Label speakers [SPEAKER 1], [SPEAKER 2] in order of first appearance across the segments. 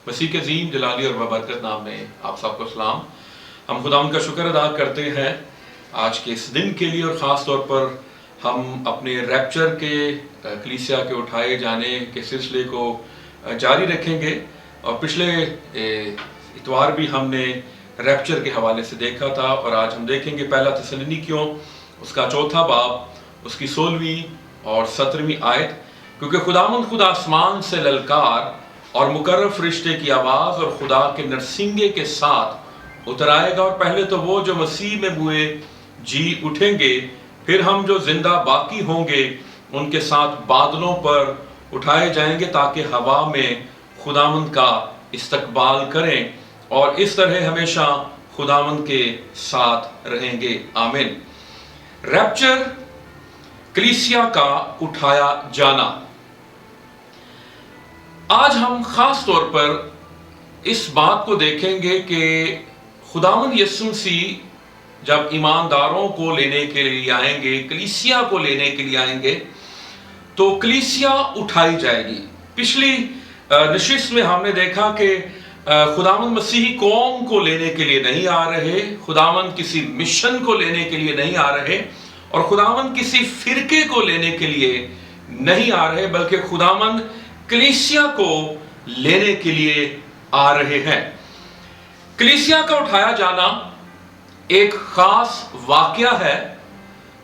[SPEAKER 1] مسیح کے عظیم جلالی اور ببرکت نام میں آپ سب کو سلام۔ ہم خدا ان کا شکر ادا کرتے ہیں آج کے اس دن کے لیے، اور خاص طور پر ہم اپنے ریپچر کے کلیسیا کے اٹھائے جانے کے سلسلے کو جاری رکھیں گے۔ اور پچھلے اتوار بھی ہم نے ریپچر کے حوالے سے دیکھا تھا، اور آج ہم دیکھیں گے پہلا تسلنیکیوں اس کا 4 باب، اس کی 16 اور 17 آیت۔ کیونکہ خداوند خود آسمان سے للکار اور مقرر فرشتے کی آواز اور خدا کے نرسنگے کے ساتھ اتر آئے گا، اور پہلے تو وہ جو مسیح میں ہوئے جی اٹھیں گے، پھر ہم جو زندہ باقی ہوں گے ان کے ساتھ بادلوں پر اٹھائے جائیں گے، تاکہ ہوا میں خداوند کا استقبال کریں، اور اس طرح ہمیشہ خداوند کے ساتھ رہیں گے۔ آمین۔ ریپچر، کلیسیا کا اٹھایا جانا۔ آج ہم خاص طور پر اس بات کو دیکھیں گے کہ خداوند یسوع مسیح جب ایمانداروں کو لینے کے لیے آئیں گے، کلیسیا کو لینے کے لیے آئیں گے، تو کلیسیا اٹھائی جائے گی۔ پچھلی نشست میں ہم نے دیکھا کہ خداوند مسیحی قوم کو لینے کے لیے نہیں آ رہے، خداوند کسی مشن کو لینے کے لیے نہیں آ رہے، اور خداوند کسی فرقے کو لینے کے لیے نہیں آ رہے، بلکہ خداوند کلیسیا کو لینے کے لیے آ رہے ہیں۔ کلیسیا کا اٹھایا جانا ایک خاص واقعہ ہے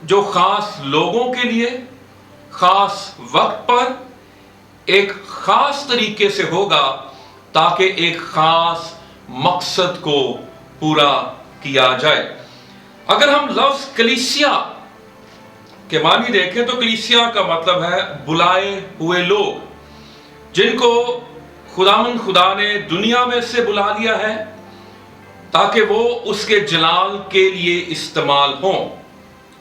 [SPEAKER 1] جو خاص لوگوں کے لیے خاص وقت پر ایک خاص طریقے سے ہوگا، تاکہ ایک خاص مقصد کو پورا کیا جائے۔ اگر ہم لفظ کلیسیا کے معنی دیکھیں تو کلیسیا کا مطلب ہے بلائے ہوئے لوگ، جن کو خداوند خدا نے دنیا میں سے بلا لیا ہے تاکہ وہ اس کے جلال کے لیے استعمال ہوں۔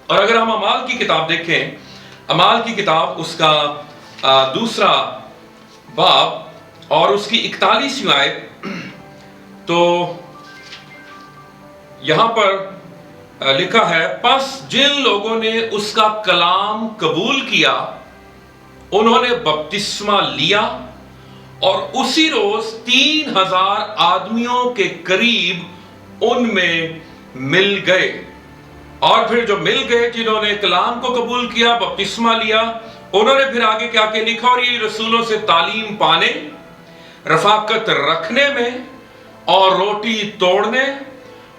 [SPEAKER 1] اور اگر ہم اعمال کی کتاب دیکھیں، اعمال کی کتاب اس کا 2 باب اور اس کی 41 آیت، تو یہاں پر لکھا ہے، پس جن لوگوں نے اس کا کلام قبول کیا انہوں نے بپتسمہ لیا، اور اسی روز 3000 آدمیوں کے قریب ان میں مل گئے۔ اور پھر جو مل گئے، جنہوں نے کلام کو قبول کیا، بپتسمہ لیا، انہوں نے پھر آگے کیا کہ لکھا، اور یہ رسولوں سے تعلیم پانے، رفاقت رکھنے میں، اور روٹی توڑنے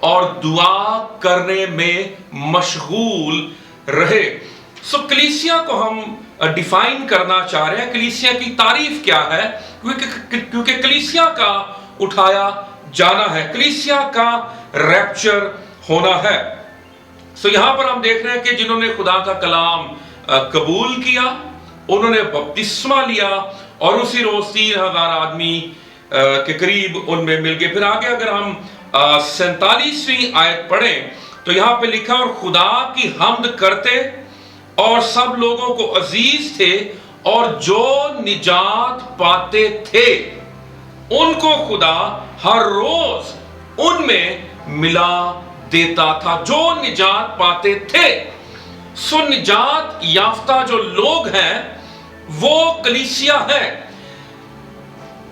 [SPEAKER 1] اور دعا کرنے میں مشغول رہے۔ سو کلیسیا کو ہم ڈیفائن کرنا چاہ رہے ہیں، کلیسیا کی تعریف کیا ہے، کیونکہ کلیسیا کا اٹھایا جانا ہے، کلیسیا کا ریپچر ہونا ہے۔ سو یہاں پر ہم دیکھ رہے ہیں کہ جنہوں نے خدا کا کلام قبول کیا، انہوں نے بپتسمہ لیا، اور اسی روز 3000 آدمی کے قریب ان میں مل گئے۔ پھر آگے اگر ہم 47ویں آیت پڑھیں تو یہاں پہ لکھا، اور خدا کی حمد کرتے اور سب لوگوں کو عزیز تھے، اور جو نجات پاتے تھے ان کو خدا ہر روز ان میں ملا دیتا تھا۔ جو نجات پاتے تھے، سو نجات یافتہ جو لوگ ہیں وہ کلیسیا ہے۔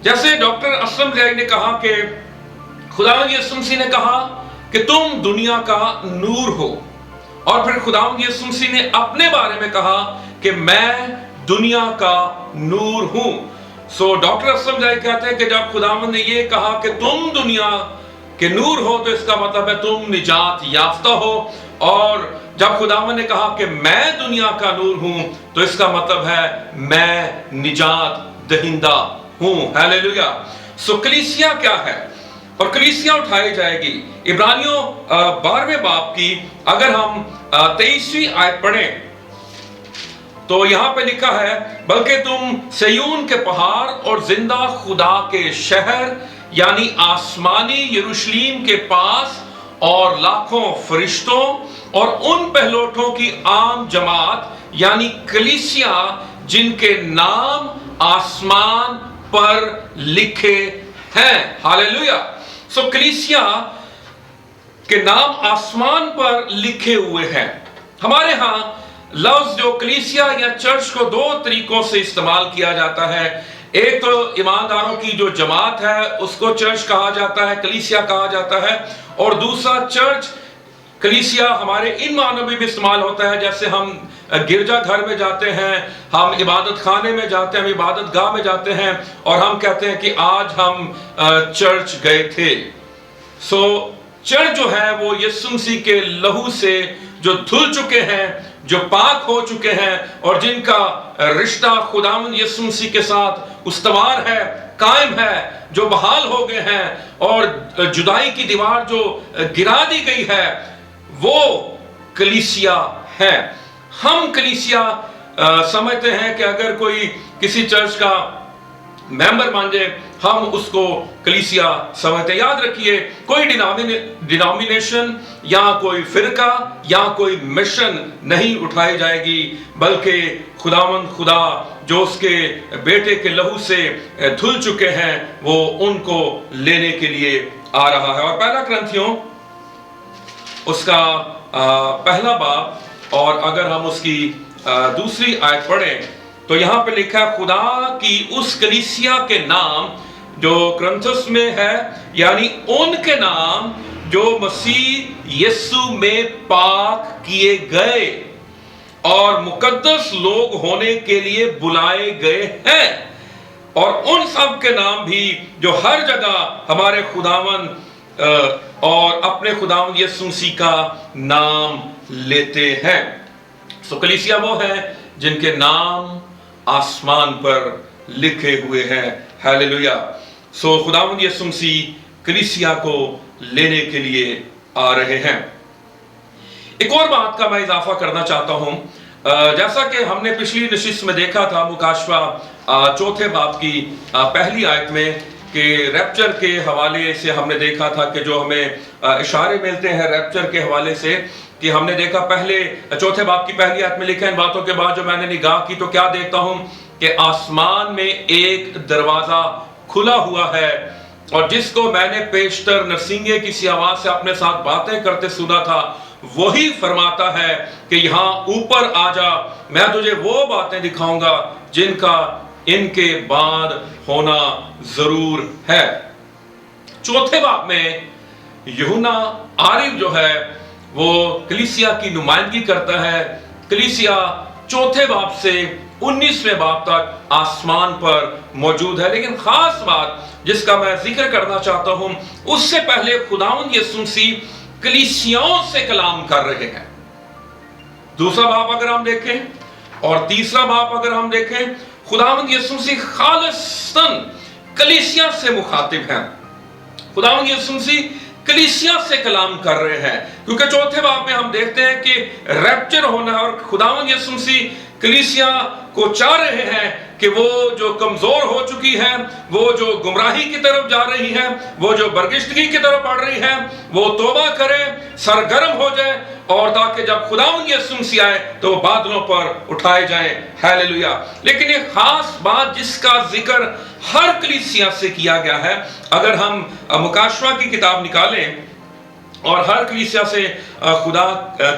[SPEAKER 1] جیسے ڈاکٹر اسلم ضیائی نے کہا کہ خداوند یسوع مسیح نے کہا کہ تم دنیا کا نور ہو، اور پھر خداوند یسوع مسیح نے اپنے بارے میں کہا کہ میں دنیا کا نور ہوں۔ سو ڈاکٹر اسلم ضیائی کہتے ہیں کہ جب خداوند نے یہ کہا کہ تم دنیا کے نور ہو، تو اس کا مطلب ہے تم نجات یافتہ ہو، اور جب خداوند نے کہا کہ میں دنیا کا نور ہوں، تو اس کا مطلب ہے میں نجات دہندہ ہوں۔ ہیلیلویا۔ سو کلیسیا کیا ہے، اور کلیسیا اٹھائی جائے گی۔ عبرانیوں 12 باب کی اگر ہم 23ویں آیت پڑھیں تو یہاں پہ لکھا ہے، بلکہ تم سیون کے پہاڑ اور زندہ خدا کے شہر یعنی آسمانی یروشلیم کے پاس، اور لاکھوں فرشتوں اور ان پہلوٹوں کی عام جماعت یعنی کلیسیا، جن کے نام آسمان پر لکھے ہیں۔ ہاللیلویا۔ سو کلیسیا के नाम आसमान पर लिखे हुए हैं। हमारे यहाँ लफ्ज जो कलीसिया या चर्च को दो तरीकों से इस्तेमाल किया जाता है। एक तो ईमानदारों की जो जमात है उसको चर्च कहा जाता है, कलीसिया कहा जाता है, और दूसरा चर्च कलीसिया हमारे इन मानों में भी इस्तेमाल होता है, जैसे हम गिरजा घर में जाते हैं, हम इबादत खाने में जाते हैं, हम इबादत गाह में जाते हैं और हम कहते हैं कि आज हम चर्च गए थे। सो चर्च जो है वो यीशु मसीह के लहू से जो धुल चुके हैं, जो पाक हो चुके हैं और जिनका रिश्ता खुदावंद यीशु मसीह के साथ उस्तवार है, कायम है, जो बहाल हो गए हैं और जुदाई की दीवार जो गिरा दी गई है, वो कलीसिया है। हम कलीसिया समझते हैं कि अगर कोई किसी चर्च का मेंबर मान जाए, हम उसको कलीसिया समझते। याद रखिए, कोई डिनोमिनेशन या कोई फिरका या कोई मिशन नहीं उठाई जाएगी, बल्कि खुदावंद खुदा जो उसके बेटे के लहू से धुल चुके हैं वो उनको लेने के लिए आ रहा है। और पहला ग्रंथियों उसका पहला बाब, और अगर हम उसकी दूसरी आयत पढ़ें तो यहां पे लिखा है, खुदा की उस कलीसिया के नाम जो ग्रंथस में है, यानी उनके नाम जो मसीह यीशु में पाक किए गए और मुकद्दस लोग होने के लिए बुलाए गए हैं, और उन सब के नाम भी जो हर जगह हमारे खुदावन और अपने खुदावन यीशु मसीह का नाम लेते हैं। सो कलीसिया वो है जिनके नाम आसमान पर लिखे हुए हैं। हालेलुया। सो खुदावंद यीशु मसीह कलीसिया को लेने के लिए आ रहे हैं। एक और बात का मैं इजाफा करना चाहता हूं, जैसा कि हमने पिछली नशिस्त में देखा था, मुकाशवा चौथे बाब की पहली आयत में, कि रैप्चर के हवाले से हमने देखा था कि जो हमें इशारे मिलते हैं रैप्चर के हवाले से, कि हमने देखा पहले चौथे बाब की पहली आयत में लिखा है, इन बातों के बाद जो मैंने निगाह की तो क्या देखता हूं कि आसमान में एक दरवाजा खुला हुआ है, और जिसको मैंने पेशतर नरसिंगे की सी आवाज से अपने साथ बातें करते सुना था, वही फरमाता है कि यहां ऊपर आ जा, मैं तुझे वो बातें दिखाऊंगा जिनका इनके बाद होना जरूर है। चौथे बाब में यूहन्ना आरिफ जो है वो कलीसिया की नुमाइंदगी करता है। कलीसिया चौथे बाब से 19वें बाब तक आसमान पर मौजूद है, लेकिन खास बात जिसका मैं जिक्र करना चाहता हूं, उससे पहले खुदावंद यीशु मसीह कलीसियाओं से कलाम कर रहे हैं। दूसरा बाब अगर हम देखें और तीसरा बाब अगर हम देखें, खुदावंद यीशु मसीह खालिसन कलीसिया से मुखातिब हैं। खुदावंद यीशु मसीह कलीसिया से कलाम कर रहे हैं, क्योंकि चौथे बाब में हम देखते हैं कि रैप्चर होना है और खुदावंद यीशु मसीह कलीसिया को चाह रहे हैं कि वो जो कमजोर हो चुकी है, वो जो गुमराही की तरफ जा रही है, वो जो बरगिश्तगी की तरफ बढ़ रही है, वो तौबा करे, सरगर्म हो जाए, और ताकि जब खुदावंद यीशु मसीह आए तो वो बादलों पर उठाए जाएं। हालेलुया। लेकिन एक खास बात जिसका जिक्र हर कलीसिया से किया गया है, अगर हम मुकाशवा की किताब निकालें और हर कलीसिया से खुदा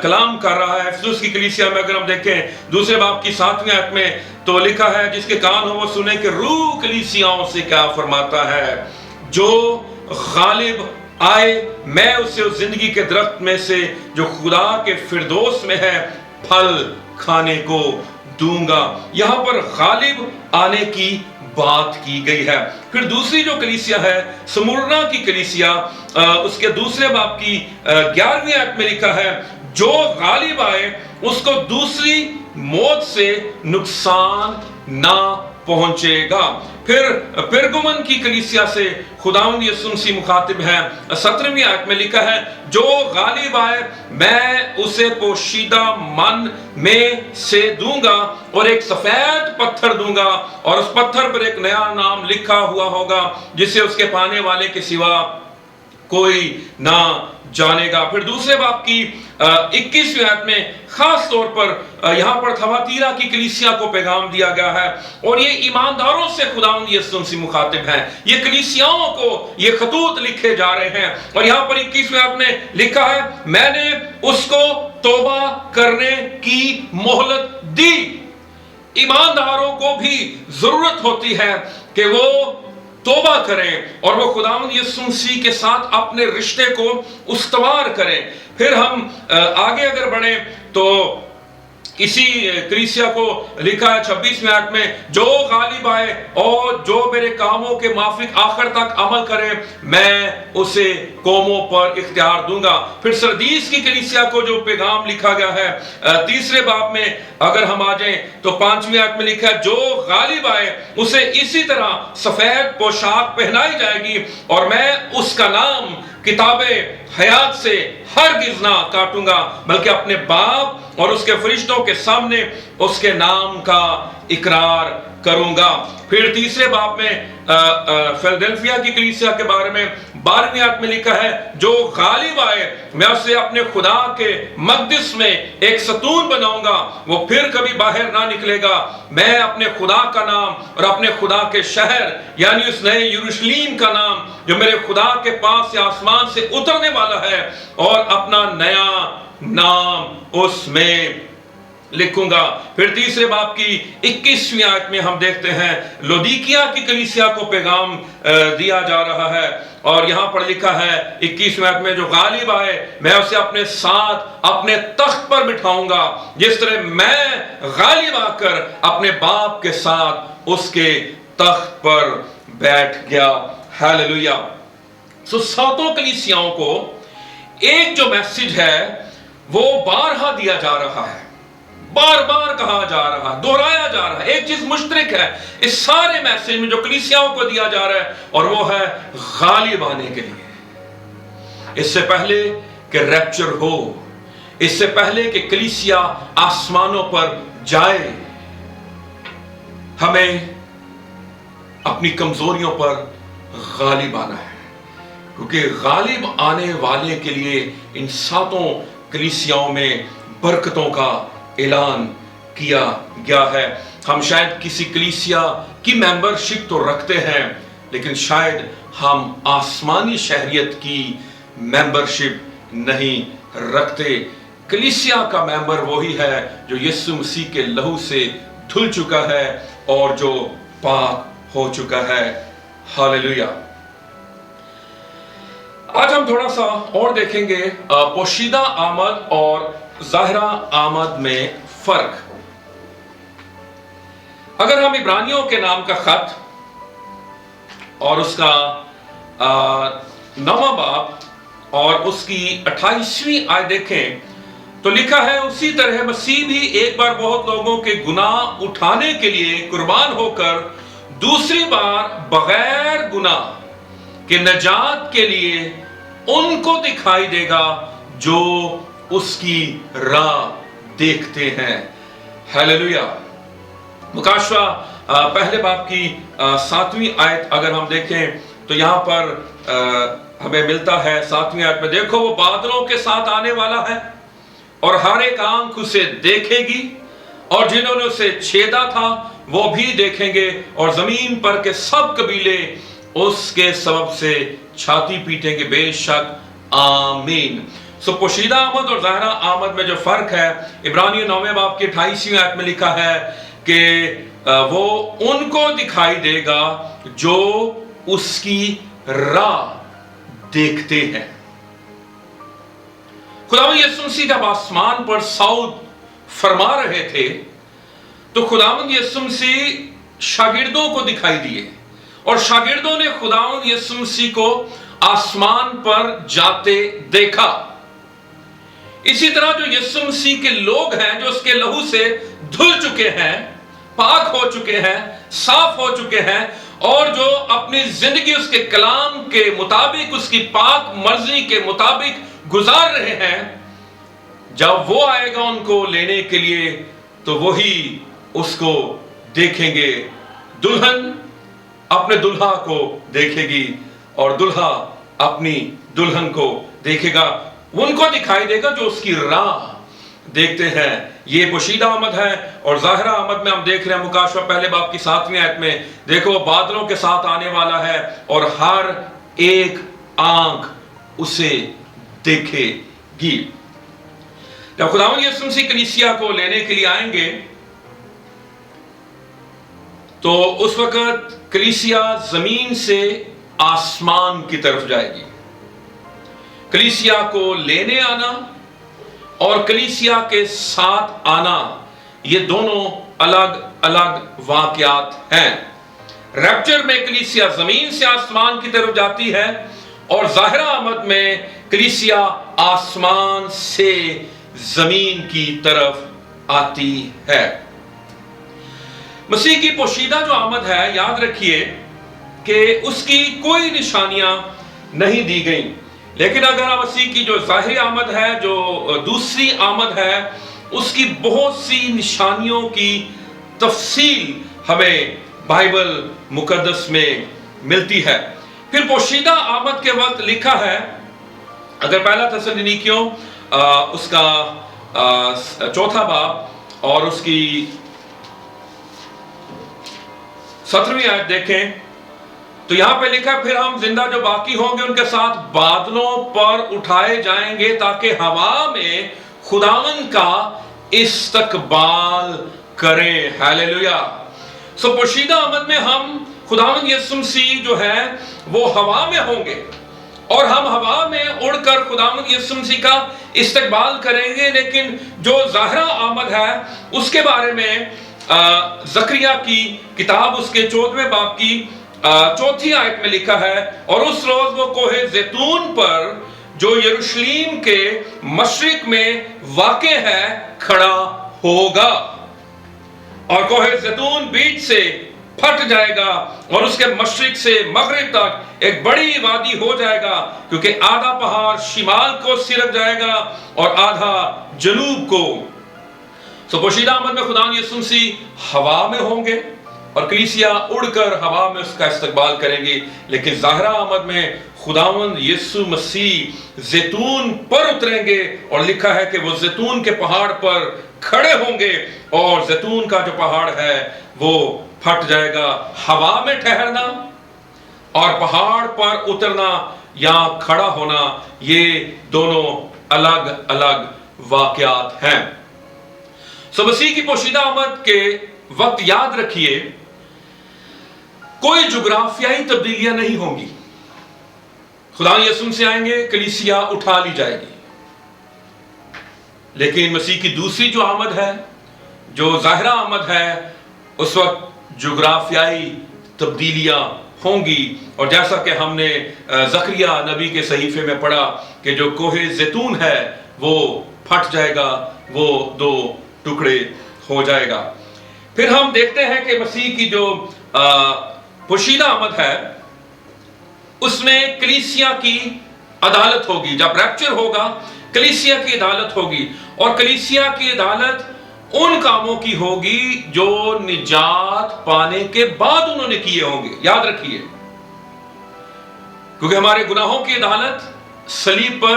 [SPEAKER 1] कलाम कर रहा है। इफिसुस की कलीसिया में अगर हम देखें दूसरे बाब की 7वीं आयत में, तो लिखा है, जिसके कान हो वो सुने कि रूह कलीसियाओं से क्या फरमाता है, जो गालिब आए मैं उसे उस जिंदगी के दरख्त में से जो खुदा के फिरदौस में है फल खाने को दूंगा। यहां पर गालिब आने की बात की गई है। फिर दूसरी जो कलीसिया है, स्मुरना की कलीसिया, उसके दूसरे बाब की 11वीं आयत में लिखा है, जो गालिब आए उसको दूसरी मौत से नुकसान ना पहुंचेगा। फिर पिरगुमन की कलीसिया से खुदावंद यीशु मसीह मुखातिब है। 17वीं आयत में लिखा है, जो गालिब आए मैं उसे पोशीदा मन में से दूंगा और एक सफेद पत्थर दूंगा, और उस पत्थर पर एक नया नाम लिखा हुआ होगा जिसे उसके पाने वाले के सिवा कोई ना जानेगा। फिर दूसरे बाब की 21वीं आयत में खास तौर पर यहाँ पर थवातीरा की कलीसिया को पैगाम दिया गया है और ये ईमानदारों से खुदावंद यीशु मसीह मुखातिब हैं। ये कलीसियाओं को ये खतूत लिखे जा रहे हैं और यहाँ पर 21वीं आयत में लिखा है, मैंने उसको तौबा करने की मोहलत दी। ईमानदारों को भी जरूरत होती है कि वो तौबा करें और वो खुदावंद यीशु मसीह के साथ अपने रिश्ते को उस्तवार करें। फिर हम आगे अगर बढ़े तो इसी कलीसिया को लिखा है 26वें आयत में, जो गालिब आए और जो मेरे कामों के माफिक आखिर तक अमल करे, मैं उसे कौमों पर इख्तियार दूंगा। फिर सरदीस की कलीसिया को जो पैगाम लिखा गया है 3रे बाब में अगर हम आ जाएं तो 5वीं आयत में लिखा है, जो गालिब आए उसे इसी तरह सफेद पोशाक पहनाई जाएगी और मैं उसका नाम किताबे हयात से हरगिज़ ना काटूंगा, बल्कि अपने बाप और उसके फरिश्तों के सामने उसके नाम का इकरार करूंगा। फिर 3रे बाब में फिलडेल्फिया की कलीसिया के बारे में 12वीं आयत में लिखा है, जो गालिब आए मैं उसे अपने खुदा के मक़दिस में एक सतून बनाऊंगा, वो फिर कभी बाहर ना निकलेगा। मैं अपने खुदा का नाम और अपने खुदा के शहर यानी उस नए यरूशलेम का नाम जो मेरे खुदा के पास से आसमान से उतरने वाला है और अपना नया नाम उसमें लिखूंगा। फिर 3रे बाब की 21वीं आयत में हम देखते हैं लौदीकिया की कलीसिया को पैगाम दिया जा रहा है और यहां पर लिखा है 21वीं आयत में, जो गालिब आए मैं उसे अपने साथ अपने तख्त पर बिठाऊंगा, जिस तरह मैं गालिब आकर अपने बाप के साथ उसके तख्त पर बैठ गया। हालेलुया। सो 7 कलीसियाओं को एक जो मैसेज है वो बारहा दिया जा रहा है, बार बार कहा जा रहा है, दोहराया जा रहा है। एक चीज मुश्तरक है इस सारे मैसेज में जो कलीसियाओं को दिया जा रहा है और वो है गालिब आने के लिए। इससे पहले कि रैप्चर हो, इससे पहले कि कलीसिया आसमानों पर जाए, हमें अपनी कमजोरियों पर गालिब आना है, क्योंकि गालिब आने वाले के लिए इन 7 कलीसियाओं में बरकतों का ऐलान किया गया है। हम शायद किसी कलीसिया की मेंबरशिप तो रखते हैं, लेकिन शायद हम आसमानी शहरियत की मेंबरशिप नहीं रखते। कलीसिया का मेंबर वही है जो यीशु मसीह के लहू से धुल चुका है और जो पाक हो चुका है। हालेलुया। आज हम थोड़ा सा और देखेंगे पोशीदा आमद और ज़ाहिरा आमद में फर्क। अगर हम इब्रानियों के नाम का खत और उसका 9वां बाब और उसकी 28वीं आयत देखें तो लिखा है, उसी तरह मसीह भी एक बार बहुत लोगों के गुनाह उठाने के लिए कुर्बान होकर दूसरी बार बगैर गुनाह के नजात के लिए उनको दिखाई देगा जो उसकी राह देखते हैं। हालेलुया। मुकाशवा पहले बाब की 7वीं आयत अगर हम देखें तो यहां पर हमें मिलता है 7वीं आयत में, देखो वो बादलों के साथ आने वाला है और हर एक आंख उसे देखेगी और जिन्होंने उसे छेदा था वो भी देखेंगे और जमीन पर के सब कबीले उसके सबब से छाती पीटेंगे, बेशक आमीन। सो पोशीदा आमद और ज़ाहिरा आमद में जो फर्क है, इब्रानियों 9वें बाब की 28वीं आयत में लिखा है कि वो उनको दिखाई देगा जो उसकी राह देखते हैं। खुदावंद यीशु मसीह जब आसमान पर सऊद फरमा रहे थे तो खुदावंद यीशु मसीह शागिर्दों को दिखाई दिए और शागिर्दों ने खुदावंद यीशु मसीह को आसमान पर जाते देखा। इसी तरह जो यीशु मसीह के लोग हैं जो उसके लहू से धुल चुके हैं, पाक हो चुके हैं, साफ हो चुके हैं और जो अपनी जिंदगी उसके कलाम के मुताबिक, उसकी पाक मर्जी के मुताबिक गुजार रहे हैं, जब वो आएगा उनको लेने के लिए तो वही उसको देखेंगे। दुल्हन अपने दुल्हा को देखेगी और दुल्हा अपनी दुल्हन को देखेगा, उनको दिखाई देगा जो उसकी राह देखते हैं। ये पोशीदा आमद है। और ज़ाहिरा आमद में हम देख रहे हैं मुकाशवा पहले बाब की 7वीं आयत में, देखो बादलों के साथ आने वाला है और हर एक आंख उसे देखेगी। जब खुदावंद यीशु मसीह कलीसिया को लेने के लिए आएंगे तो उस वक्त कलीसिया जमीन से आसमान की तरफ जाएगी। कलीसिया को लेने आना और कलीसिया के साथ आना, ये दोनों अलग अलग वाकयात हैं। रैप्चर में कलीसिया जमीन से आसमान की तरफ जाती है और ज़ाहिरा आमद में कलीसिया आसमान से जमीन की तरफ आती है। मसीह की पोशीदा जो आमद है, याद रखिए कि उसकी कोई निशानियां नहीं दी गई, लेकिन अगर मसीह की जो ज़ाहिरी आमद है, जो दूसरी आमद है, उसकी बहुत सी निशानियों की तफसील हमें बाइबल मुकद्दस में मिलती है। फिर पोशीदा आमद के वक्त लिखा है, अगर पहला थिस्सलुनीकियों उसका 4 बाब और उसकी 17वीं आयत देखें तो यहां पे लिखा है, फिर हम जिंदा जो बाकी होंगे उनके साथ बादलों पर उठाए जाएंगे ताकि हवा में खुदावन का इस्तकबाल करें। हालेलुया। सो पोशीदा आमद में हम खुदावन यीशु मसीह जो है वो हवा में होंगे और हम हवा में उड़कर खुदावन यीशु मसीह का इस्तकबाल करेंगे। लेकिन जो ज़ाहिरा आमद है उसके बारे में ज़करिया की किताब उसके 14वें बाब की 4थी आयत में लिखा है, और उस रोज वो कोहे जैतून पर जो यरूशलेम के मशरिक में वाक़े है खड़ा होगा, और कोहे जैतून बीच से फट जाएगा और उसके मशरिक से मगरिब तक एक बड़ी वादी हो जाएगा, क्योंकि आधा पहाड़ शिमाल को सिरक जाएगा और आधा जनूब को। तो पोशीदा आमद में खुदा यीशु मसीह हवा में होंगे और कलीसिया उड़कर हवा में उसका इस्तकबाल करेंगी। लेकिन ज़ाहिरा आमद में खुदावंद यीशु मसीह जैतून पर उतरेंगे और लिखा है कि वो जैतून के पहाड़ पर खड़े होंगे और जैतून का जो पहाड़ है वो फट जाएगा। हवा में ठहरना और पहाड़ पर उतरना या खड़ा होना, ये दोनों अलग अलग वाकयात हैं। सो मसीह की पोशीदा आमद के वक्त याद रखिए कोई जुग्राफियाई तब्दीलियां नहीं होंगी। खुदा यीशु से आएंगे, कलीसिया उठा ली जाएगी। लेकिन मसीह की दूसरी जो आमद है, जो ज़ाहिरा आमद है, उस वक्त जुग्राफियाई तब्दीलियां होंगी। और जैसा कि हमने ज़करिया नबी के सहीफे में पढ़ा कि जो कोहे जैतून है वो फट जाएगा, वो 2 टुकड़े हो जाएगा। फिर हम देखते हैं कि मसीह की जो पोशीदा आमद है उसमें कलीसिया की अदालत होगी। जब रैप्चर होगा कलीसिया की अदालत होगी, और कलीसिया की अदालत उन कामों की होगी जो निजात पाने के बाद उन्होंने किए होंगे। याद रखिए, क्योंकि हमारे गुनाहों की अदालत सलीब पर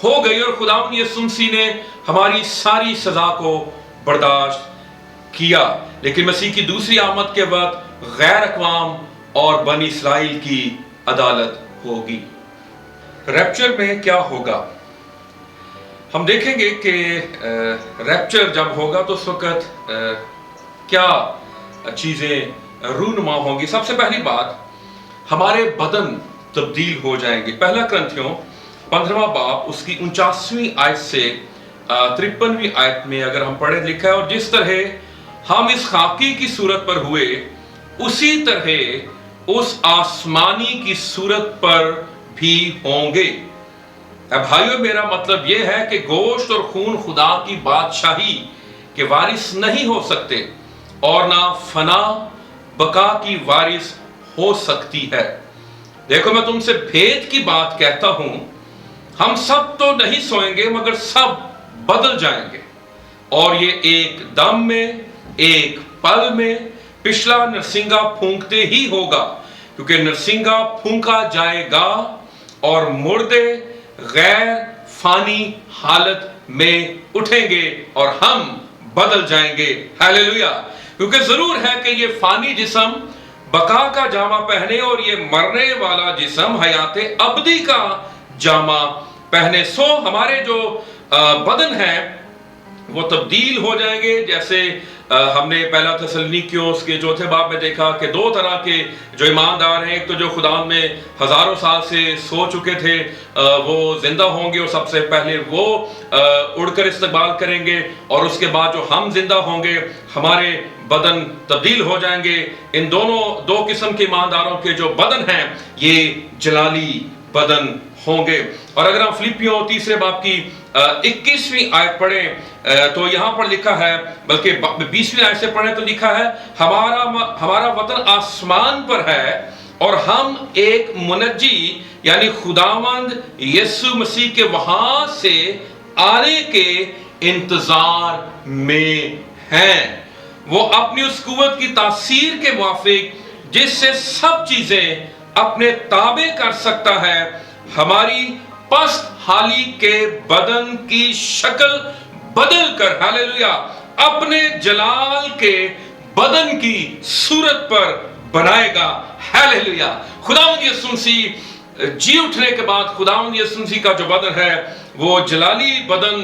[SPEAKER 1] हो गई और खुदावंद यीशु मसीह ने हमारी सारी सजा को बर्दाश्त किया। लेकिन मसीह की दूसरी आमद के वक्त गैर अक़वाम और बनी इस्राइल की अदालत होगी। रैप्चर में क्या होगा, हम देखेंगे कि रैप्चर जब होगा तो उस वक्त क्या चीजें रूनुमा होंगी। सबसे पहली बात, हमारे बदन तब्दील हो जाएंगे। पहला करंथियों 15वां बाब उसकी 49वीं आयत से 53वीं आयत में अगर हम पढ़े, लिखा है, और जिस तरह हम इस खाकी की सूरत पर हुए उसी तरह उस आसमानी की सूरत पर भी होंगे। अब भाइयों, मेरा मतलब यह है कि गोश्त और खून खुदा की बादशाही के वारिस नहीं हो सकते और ना फना बका की वारिस हो सकती है। देखो, मैं तुमसे भेद की बात कहता हूं, हम सब तो नहीं सोएंगे मगर सब बदल जाएंगे, और ये एक दम में, एक पल में, पिछला नरसिंगा फूंकते ही होगा, क्योंकि नरसिंगा फूंका जाएगा और मुर्दे गैर फानी हालत में उठेंगे और हम बदल जाएंगे। हालेलुया। क्योंकि जरूर है कि ये फानी जिस्म बका का जामा पहने और ये मरने वाला जिस्म हयाते अबदी का जामा पहने। सो हमारे जो बदन है वो तब्दील हो जाएंगे। जैसे हमने पहला थिस्सलुनीकियों के चौथे बाब में देखा कि दो तरह के जो ईमानदार हैं, एक तो जो खुदा में हजारों साल से सो चुके थे वो जिंदा होंगे और सबसे पहले वो उड़कर इस्तकबाल करेंगे, और उसके बाद जो हम जिंदा होंगे हमारे बदन तब्दील हो जाएंगे। इन दोनों दो किस्म के ईमानदारों के जो बदन हैं ये जलाली बदन होंगे। और अगर हम फिलिपियों तीसरे बाब की 21वीं आयत पढ़ें तो यहां पर लिखा है, बल्कि 20वीं आयत से पढ़ें तो लिखा है, हमारा वतन आसमान पर है और हम एक मुनज्जी यानी खुदावंद यीशु मसीह के वहां से आने के इंतजार में हैं। वो अपनी उस कुव्वत की तासीर के मुआफिक जिससे सब चीजें अपने ताबे कर सकता है, हमारी पस्त हाली के बदन की शक्ल बदल कर, हालेलुया, अपने जलाल के बदन की सूरत पर बनाएगा। हालेलुया। खुदावंद यीशु मसीह जी उठने के बाद खुदावंद यीशु मसीह का जो बदन है वो जलाली बदन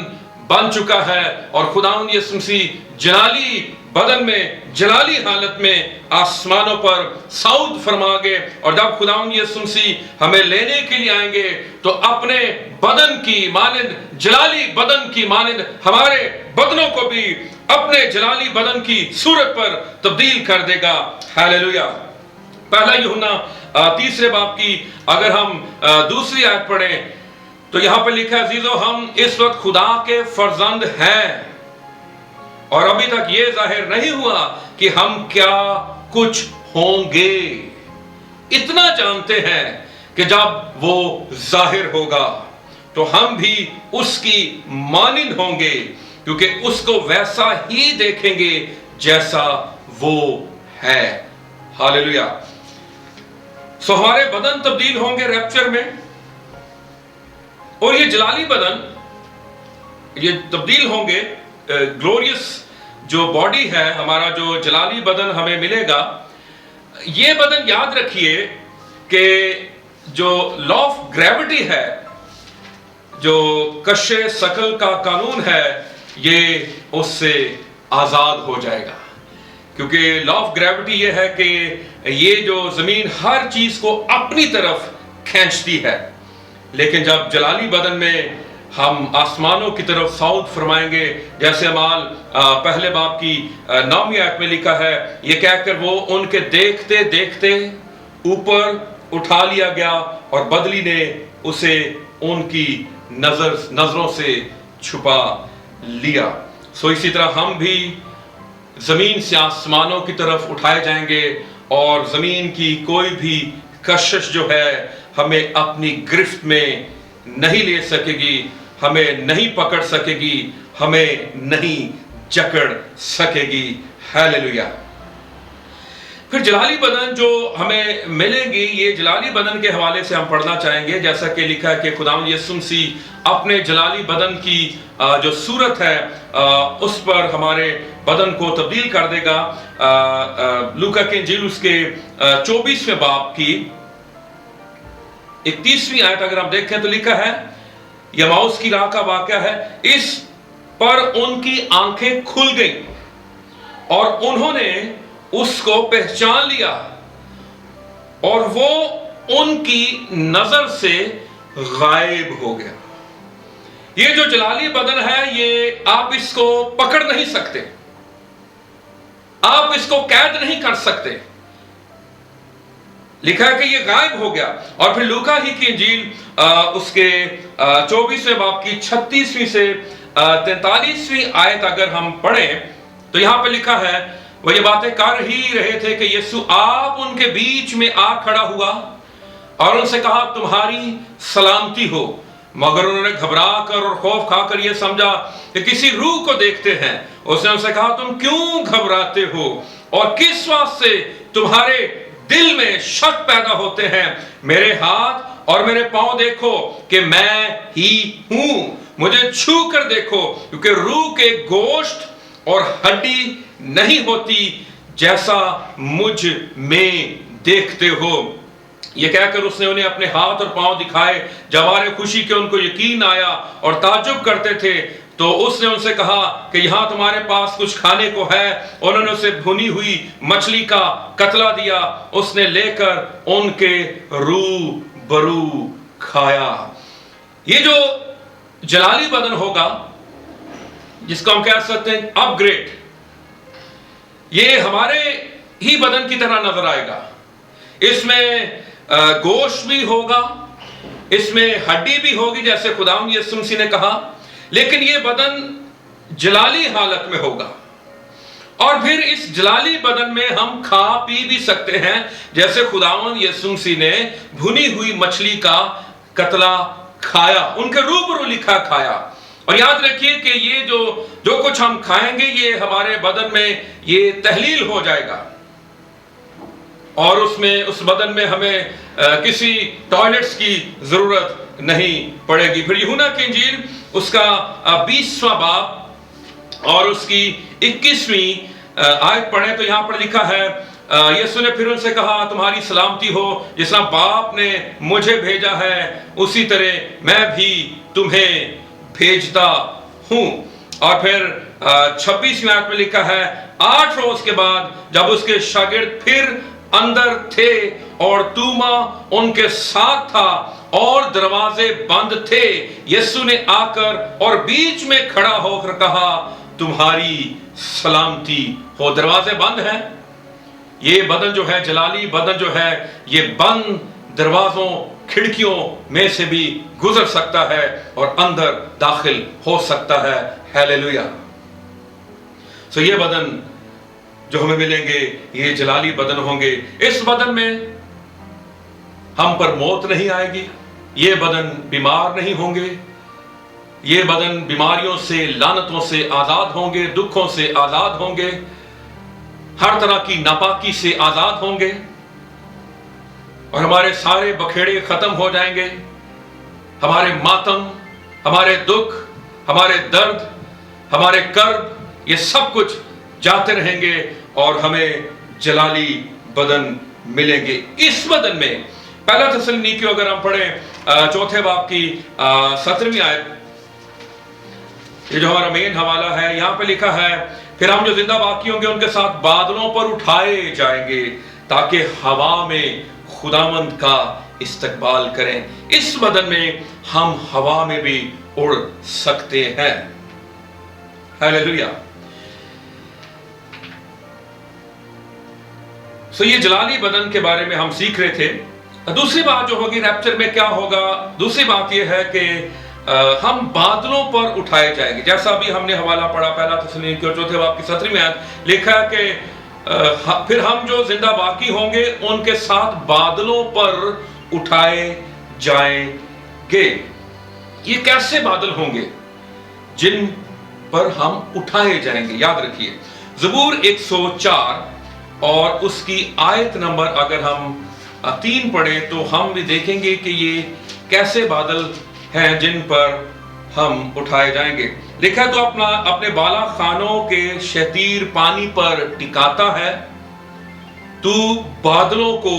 [SPEAKER 1] बन चुका है, और खुदावंद यीशु मसीह जलाली बदन में जलाली हालत में आसमानों पर सऊद फरमाएंगे। और जब खुदावंद यीशु मसीह हमें लेने के लिए आएंगे तो अपने बदन की मानिंद, जलाली बदन की मानिंद हमारे बदनों को भी अपने जलाली बदन की सूरत पर तब्दील कर देगा। हालेलुया। पहला यूहन्ना तीसरे बाब की अगर हम दूसरी आयत पढ़ें तो यहां पर लिखा है, अजीजों, हम इस वक्त खुदा के फर्जंद हैं और अभी तक ये जाहिर नहीं हुआ कि हम क्या कुछ होंगे। इतना जानते हैं कि जब वो जाहिर होगा तो हम भी उसकी मानिंद होंगे, क्योंकि उसको वैसा ही देखेंगे जैसा वो है। हालेलुया। सो हमारे बदन तब्दील होंगे रैप्चर में, और ये जलाली बदन ये तब्दील होंगे। ग्लोरियस जो बॉडी है, हमारा जो जलाली बदन हमें मिलेगा, ये बदन याद रखिए कि जो लॉ ऑफ ग्रेविटी है, जो कशे शकल का कानून है, ये उससे आजाद हो जाएगा। क्योंकि लॉ ऑफ ग्रेविटी ये है कि ये जो जमीन हर चीज को अपनी तरफ खींचती है, लेकिन जब जलाली बदन में हम आसमानों की तरफ सऊद फरमाएंगे, जैसे अमाल पहले बाब की 9वीं आयत में लिखा है, ये कहकर वो उनके देखते देखते ऊपर उठा लिया गया और बदली ने उसे उनकी नजरों से छुपा लिया। सो इसी तरह हम भी जमीन से आसमानों की तरफ उठाए जाएंगे और जमीन की कोई भी कशिश जो है हमें अपनी गिरफ्त में नहीं ले सकेगी, हमें नहीं पकड़ सकेगी, हमें नहीं जकड़ सकेगी। हालेलुया। फिर जलाली बदन जो हमें मिलेंगी, ये जलाली बदन के हवाले से हम पढ़ना चाहेंगे। जैसा कि लिखा है कि खुदावंद यीशु मसीह अपने जलाली बदन की जो सूरत है उस पर हमारे बदन को तब्दील कर देगा। लूका के इंजील उसके 24वें बाब की 31वीं आयत अगर हम देखें तो लिखा है, यमाउस की राह का वाकया है, इस पर उनकी आंखें खुल गईं और उन्होंने उसको पहचान लिया और वो उनकी नजर से गायब हो गया। ये जो जलाली बदन है, ये आप इसको पकड़ नहीं सकते, आप इसको कैद नहीं कर सकते। लिखा है कि ये गायब हो गया। और फिर लूका ही की इंजील उसके 24वें बाब की 36वीं से 43वीं आयत अगर हम पढ़ें तो यहां पे लिखा है, वो ये बातें कर ही रहे थे कि यीशु आप उनके बीच में आ खड़ा हुआ और उनसे कहा, तुम्हारी सलामती हो। मगर उन्होंने घबरा कर और खौफ खाकर यह समझा कि किसी रूह को देखते हैं। उसने उनसे कहा, तुम क्यों घबराते हो और किस बात से तुम्हारे दिल में शक पैदा होते हैं? मेरे हाथ और मेरे पांव देखो कि मैं ही हूं, मुझे छू कर देखो, क्योंकि रूह के गोश्त और हड्डी नहीं होती जैसा मुझ में देखते हो। ये कहकर उसने उन्हें अपने हाथ और पांव दिखाए। जवारे खुशी के उनको यकीन आया और ताज्जुब करते थे। तो उसने उनसे कहा कि यहाँ तुम्हारे पास कुछ खाने को है। उन्होंने उसे भुनी हुई मछली का कतला दिया, उसने लेकर उनके रूबरू खाया। ये जो जलाली बदन होगा, जिसको हम कह सकते हैं अपग्रेड, ये हमारे ही बदन की तरह नजर आएगा। इसमें गोश्त भी होगा, इसमें हड्डी भी होगी जैसे खुदावंद यीशु मसीह ने कहा, लेकिन ये बदन जलाली हालत में होगा। और फिर इस जलाली बदन में हम खा पी भी सकते हैं, जैसे खुदावंद यीशु मसीह ने भुनी हुई मछली का कतला खाया, उनके रूबरू लिखा खाया। और याद रखिए कि ये जो कुछ हम खाएंगे ये हमारे बदन में ये तहलील हो जाएगा, और उसमें उस बदन में हमें किसी टॉयलेट्स की जरूरत नहीं पड़ेगी। फिर यूहन्ना की इंजील उसका 20वां बाब और उसकी 21वीं आयत पढ़े तो यहां पर लिखा है, यीशु ने फिर उनसे कहा, तुम्हारी सलामती हो, जिस तरह बाप ने मुझे भेजा है उसी तरह मैं भी तुम्हें भेजता हूं। और फिर 26वीं आयत में लिखा है, 8 रोज के बाद जब उसके शागिर्द फिर अंदर थे और तूमा उनके साथ था और दरवाजे बंद थे, यीशु ने आकर और बीच में खड़ा होकर कहा, तुम्हारी सलामती हो। दरवाजे बंद हैं। ये बदन जो है, जलाली बदन जो है, ये बंद दरवाजों खिड़कियों में से भी गुजर सकता है और अंदर दाखिल हो सकता है। हालेलुया। सो ये बदन जो हमें मिलेंगे ये जलाली बदन होंगे। इस बदन में हम पर मौत नहीं आएगी, ये बदन बीमार नहीं होंगे, ये बदन बीमारियों से, लानतों से आजाद होंगे, दुखों से आजाद होंगे, हर तरह की नापाकी से आजाद होंगे, और हमारे सारे बखेड़े खत्म हो जाएंगे। हमारे मातम, हमारे दुख, हमारे दर्द, हमारे कर्ब, ये सब कुछ जाते रहेंगे और हमें जलाली बदन मिलेंगे। इस बदन में पहला थिस्सलुनीकियों अगर हम पढ़ें 4 बाब की 17वीं आयत, ये जो हमारा मेन हवाला है, यहां पे लिखा है, फिर हम जो जिंदा बाकी होंगे उनके साथ बादलों पर उठाए जाएंगे ताकि हवा में खुदावंद का इस्तकबाल करें। इस बदन में हम हवा में भी उड़ सकते हैं। हालेलुया। सो ये जलाली बदन के बारे में हम सीख रहे थे। दूसरी बात जो होगी रैप्चर में क्या होगा, दूसरी बात ये है कि हम बादलों पर उठाए जाएंगे। जैसा भी हमने हवाला पढ़ा पहला थिस्सलुनीकियों 4 बाब की 17वीं आयत, लिखा है कि फिर हम जो जिंदा बाकी होंगे उनके साथ बादलों पर उठाए जाएंगे। ये कैसे बादल होंगे जिन पर हम उठाए जाएंगे? याद रखिए, ज़बूर 104 और उसकी आयत नंबर अगर हम 3 पढ़े तो हम भी देखेंगे कि ये कैसे बादल हैं जिन पर हम उठाए जाएंगे। लिखा तो अपने बाला खानों के शतीर पानी पर टिकाता है, तू बादलों को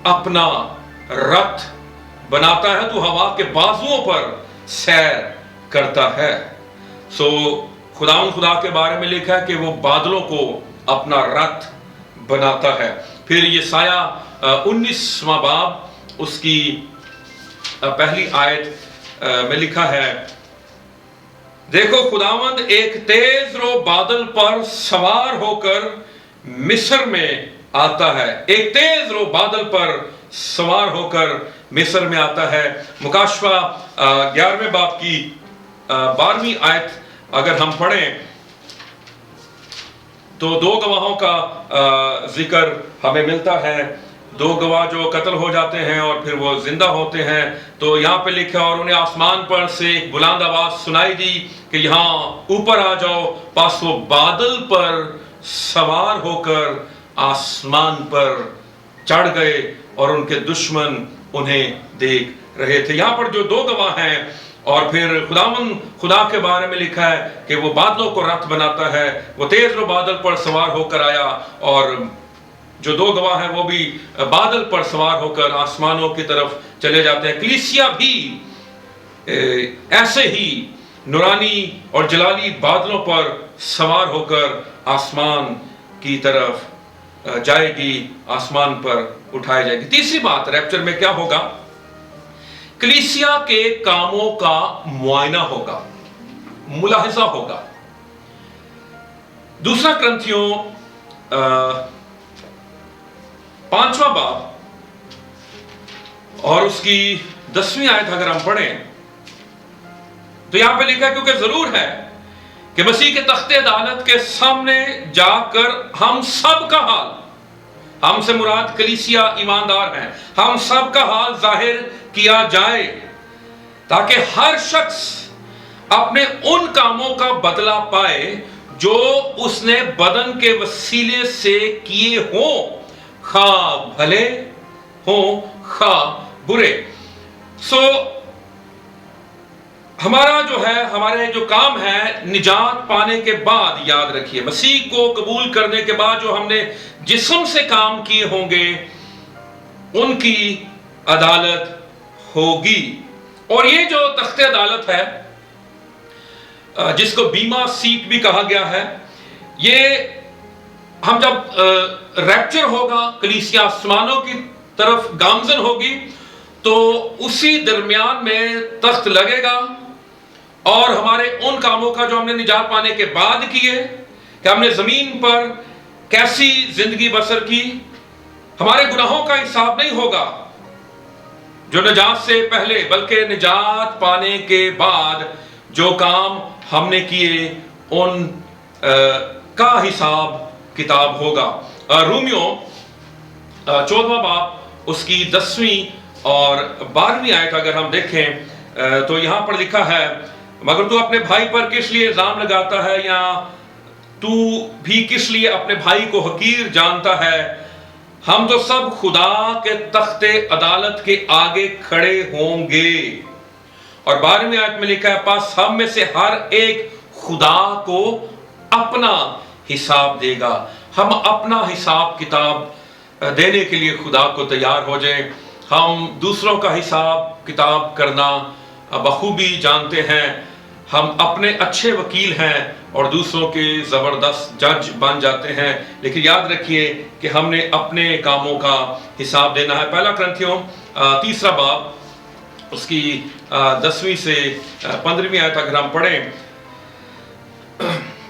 [SPEAKER 1] अपना रथ बनाता है, तू हवा के बाजुओं पर सैर करता है। सो खुदा के बारे में लिखा है कि वो बादलों को अपना रथ बनाता है। फिर ये साया 19वां बाब उसकी पहली आयत में लिखा है, देखो खुदावंद एक तेज रो बादल पर सवार होकर मिस्र में आता है। एक तेज रो बादल पर सवार होकर मिस्र में आता है। मुकाशवा 11वें बाब की 12वीं आयत अगर हम पढ़ें तो 2 गवाहों का जिक्र हमें मिलता है। 2 गवाह जो कत्ल हो जाते हैं और फिर वो जिंदा होते हैं। तो यहाँ पे लिखा, और उन्हें आसमान पर से एक बुलंद आवाज सुनाई दी कि यहाँ ऊपर आ जाओ। पास वो बादल पर सवार होकर आसमान पर चढ़ गए और उनके दुश्मन उन्हें देख रहे थे। यहां पर जो दो गवाह हैं, और फिर खुदा के बारे में लिखा है कि वो बादलों को रथ बनाता है, वो तेज रो बादल पर सवार होकर आया, और जो दो गवाह हैं वो भी बादल पर सवार होकर आसमानों की तरफ चले जाते हैं। कलीसिया भी ऐसे ही नूरानी और जलाली बादलों पर सवार होकर आसमान की तरफ जाएगी, आसमान पर उठाई जाएगी। तीसरी बात, रैप्चर में क्या होगा? कलीसिया के कामों का मुआयना होगा, मुलाहिजा होगा। दूसरा क्रंथियों 5वां बाब और उसकी 10वीं आयत अगर हम पढ़ें तो यहां पे लिखा है, क्योंकि जरूर है कि मसीह के तख्ते अदालत के सामने जाकर हम सब का हाल, हमसे मुराद कलीसिया ईमानदार हैं, हम सब का हाल जाहिर किया जाए, ताकि हर शख्स अपने उन कामों का बदला पाए जो उसने बदन के वसीले से किए हों, खा भले हों खा बुरे। हमारे जो काम है निजात पाने के बाद, याद रखिए, मसीह को कबूल करने के बाद जो हमने जिस्म से काम किए होंगे उनकी अदालत होगी। और ये जो तख्ते अदालत है, जिसको बीमा सीट भी कहा गया है, ये हम जब रैप्चर होगा, कलीसिया आसमानों की तरफ गामजन होगी, तो उसी दरमियान में तख्त लगेगा और हमारे उन कामों का जो हमने निजात पाने के बाद किए, कि हमने जमीन पर कैसी जिंदगी बसर की, हमारे गुनाहों का हिसाब नहीं होगा जो निजात से पहले, बल्कि निजात पाने के बाद जो काम हमने किए उन का हिसाब किताब होगा। रोमियो 14वां बाब उसकी 10वीं और 12वीं आयत अगर हम देखें तो यहां पर लिखा है, मगर तू अपने भाई पर किस लिए इल्जाम लगाता है, या तू भी किस लिए अपने भाई को हकीर जानता है? हम तो सब खुदा के तख्ते अदालत के आगे खड़े होंगे। और 12वीं आयत में लिखा है, पास हम में से हर एक खुदा को अपना हिसाब देगा। हम अपना हिसाब किताब देने के लिए खुदा को तैयार हो जाएं। हम दूसरों का हिसाब किताब करना बखूबी जानते हैं। हम अपने अच्छे वकील हैं और दूसरों के जबरदस्त जज बन जाते हैं, लेकिन याद रखिए कि हमने अपने कामों का हिसाब देना है। पहला क्रंथियों 3 बाब उसकी 10वीं से 15वीं आयत अगर हम पढ़ें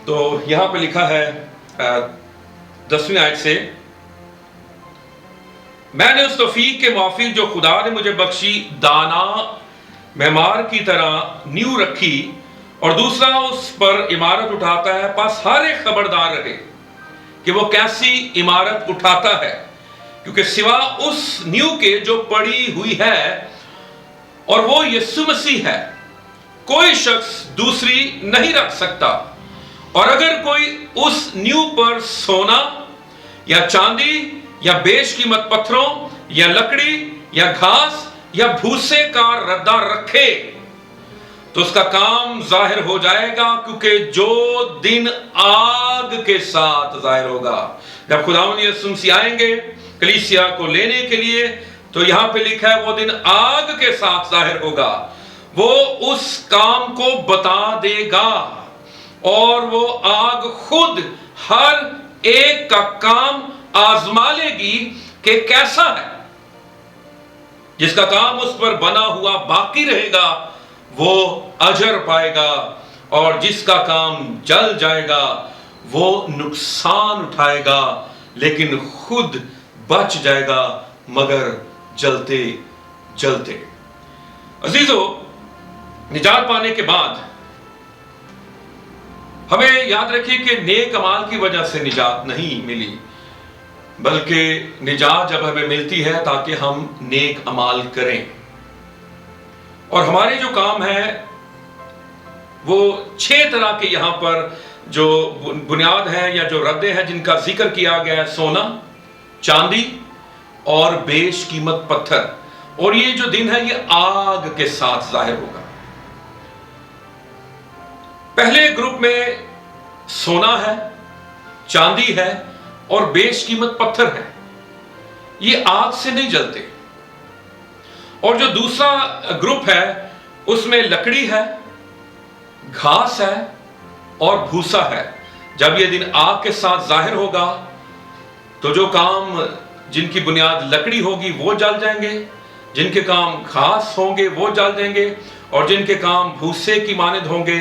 [SPEAKER 1] तो यहां पे लिखा है 10वीं आयत से, मैंने उस तौफीक के मुआफिक जो खुदा ने मुझे बख्शी दाना मेमार की तरह नींव रखी और दूसरा उस पर इमारत उठाता है, पास हर एक खबरदार रहे कि वो कैसी इमारत उठाता है, क्योंकि सिवा उस नींव के जो पड़ी हुई है और वो यीशु मसीह है, कोई शख्स दूसरी नहीं रख सकता। और अगर कोई उस नींव पर सोना या चांदी या बेशकीमत पत्थरों या लकड़ी या घास या भूसे का रद्दा रखे तो उसका काम जाहिर हो जाएगा, क्योंकि जो दिन आग के साथ जाहिर होगा। जब खुदावंद यीशु मसीह आएंगे कलीसिया को लेने के लिए, तो यहां पे लिखा है वो दिन आग के साथ जाहिर होगा। वो उस काम को बता देगा और वो आग खुद हर एक का काम आजमा लेगी कि कैसा है। जिसका काम उस पर बना हुआ बाकी रहेगा वो अजर पाएगा, और जिसका काम जल जाएगा वो नुकसान उठाएगा, लेकिन खुद बच जाएगा मगर जलते जलते। अजीजों, निजात पाने के बाद हमें याद रखिए कि नेक अमाल की वजह से निजात नहीं मिली, बल्कि निजात जब हमें मिलती है ताकि हम नेक अमाल करें। और हमारे जो काम है वो 6 तरह के यहां पर जो बुनियाद है या जो रद्दे हैं जिनका जिक्र किया गया है, सोना, चांदी और बेशकीमत पत्थर। और ये जो दिन है ये आग के साथ जाहिर होगा। पहले ग्रुप में सोना है, चांदी है और बेशकीमत पत्थर है, ये आग से नहीं जलते। और जो दूसरा ग्रुप है उसमें लकड़ी है, घास है और भूसा है। जब ये दिन आग के साथ जाहिर होगा तो जो काम जिनकी बुनियाद लकड़ी होगी वो जल जाएंगे, जिनके काम घास होंगे वो जल जाएंगे और जिनके काम भूसे की मानद होंगे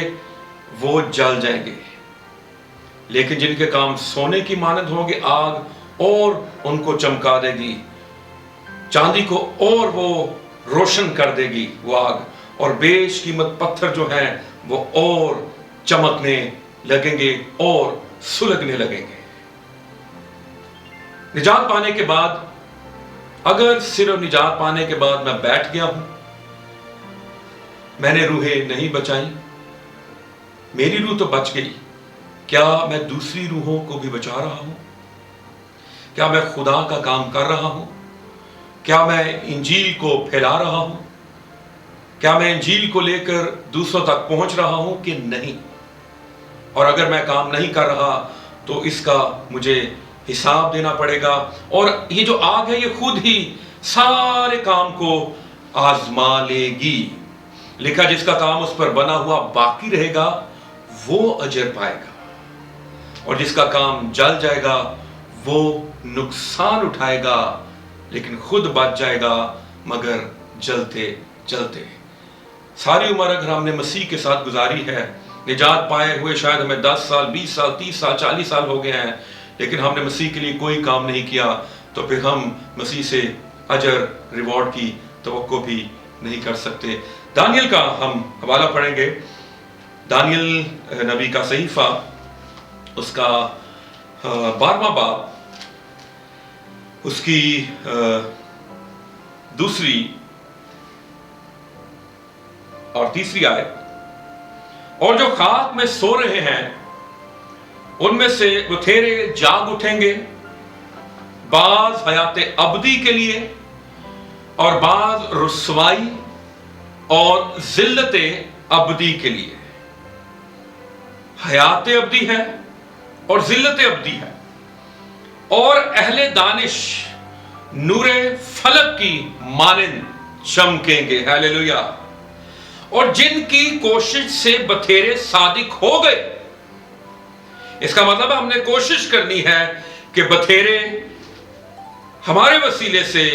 [SPEAKER 1] वो जल जाएंगे। लेकिन जिनके काम सोने की मानद होंगे आग और उनको चमका देगी, चांदी को और वो रोशन कर देगी वो आग, और बेशकीमत पत्थर जो हैं वो और चमकने लगेंगे और सुलगने लगेंगे। निजात पाने के बाद, अगर सिर्फ निजात पाने के बाद मैं बैठ गया हूं, मैंने रूहें नहीं बचाई, मेरी रूह तो बच गई, क्या मैं दूसरी रूहों को भी बचा रहा हूं? क्या मैं खुदा का काम कर रहा हूं? क्या मैं इंजील को फैला रहा हूं? क्या मैं इंजील को लेकर दूसरों तक पहुंच रहा हूं कि नहीं? और अगर मैं काम नहीं कर रहा तो इसका मुझे हिसाब देना पड़ेगा। और ये जो आग है ये खुद ही सारे काम को आजमा लेगी। लिखा जिसका काम उस पर बना हुआ बाकी रहेगा वो अजर पाएगा, और जिसका काम जल जाएगा वो नुकसान उठाएगा, लेकिन खुद बच जाएगा मगर जलते जलते। सारी उम्र अगर हमने मसीह के साथ गुजारी है, निजात पाए हुए शायद हमें 10 साल, 20 साल, 30 साल, 40 साल हो गए हैं, लेकिन हमने मसीह के लिए कोई काम नहीं किया, तो फिर हम मसीह से अजर रिवॉर्ड की तवक्को भी नहीं कर सकते। दानियल का हम हवाला पढ़ेंगे, दानियल नबी का सहीफा, उसका 12वां बाब, उसकी दूसरी और तीसरी आयत। और जो खाक में सो रहे हैं उनमें से बथेरे जाग उठेंगे, बाज हयाते अबदी के लिए और बाज रुसवाई और जिल्लते अबदी के लिए। हयाते अबदी है और जिल्लते अबदी है। और अहले दानिश नूरे फलक की मानिंद चमकेंगे। हालेलुया। और जिनकी कोशिश से बथेरे सादिक हो गए, इसका मतलब है हमने कोशिश करनी है कि बथेरे हमारे वसीले से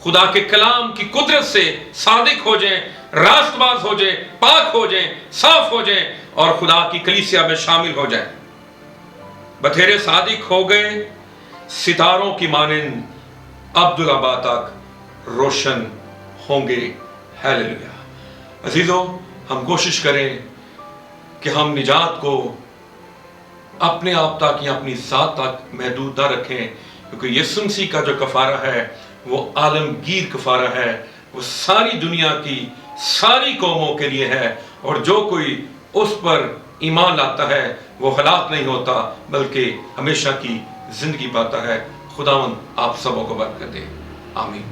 [SPEAKER 1] खुदा के कलाम की कुदरत से सादिक हो जाएं, रास्तबाज हो जाएं, पाक हो जाएं, साफ हो जाएं और खुदा की कलीसिया में शामिल हो जाएं। बथेरे सादिक हो गए, सितारों की मानिंद अब्दुल्लाबा तक रोशन होंगे। हालेलुया। अजीजों, हम कोशिश करें कि हम निजात को अपने आप तक या अपनी ज़ात तक महदूद न रखें, क्योंकि यीशु मसीह का जो कफ़ारा है वो आलमगीर कफ़ारा है, वो सारी दुनिया की सारी कौमों के लिए है, और जो कोई उस पर ईमान लाता है वो हलाक नहीं होता बल्कि हमेशा की जिंदगी पाता है। खुदावंद आप सबों को बरकत दे। आमीन।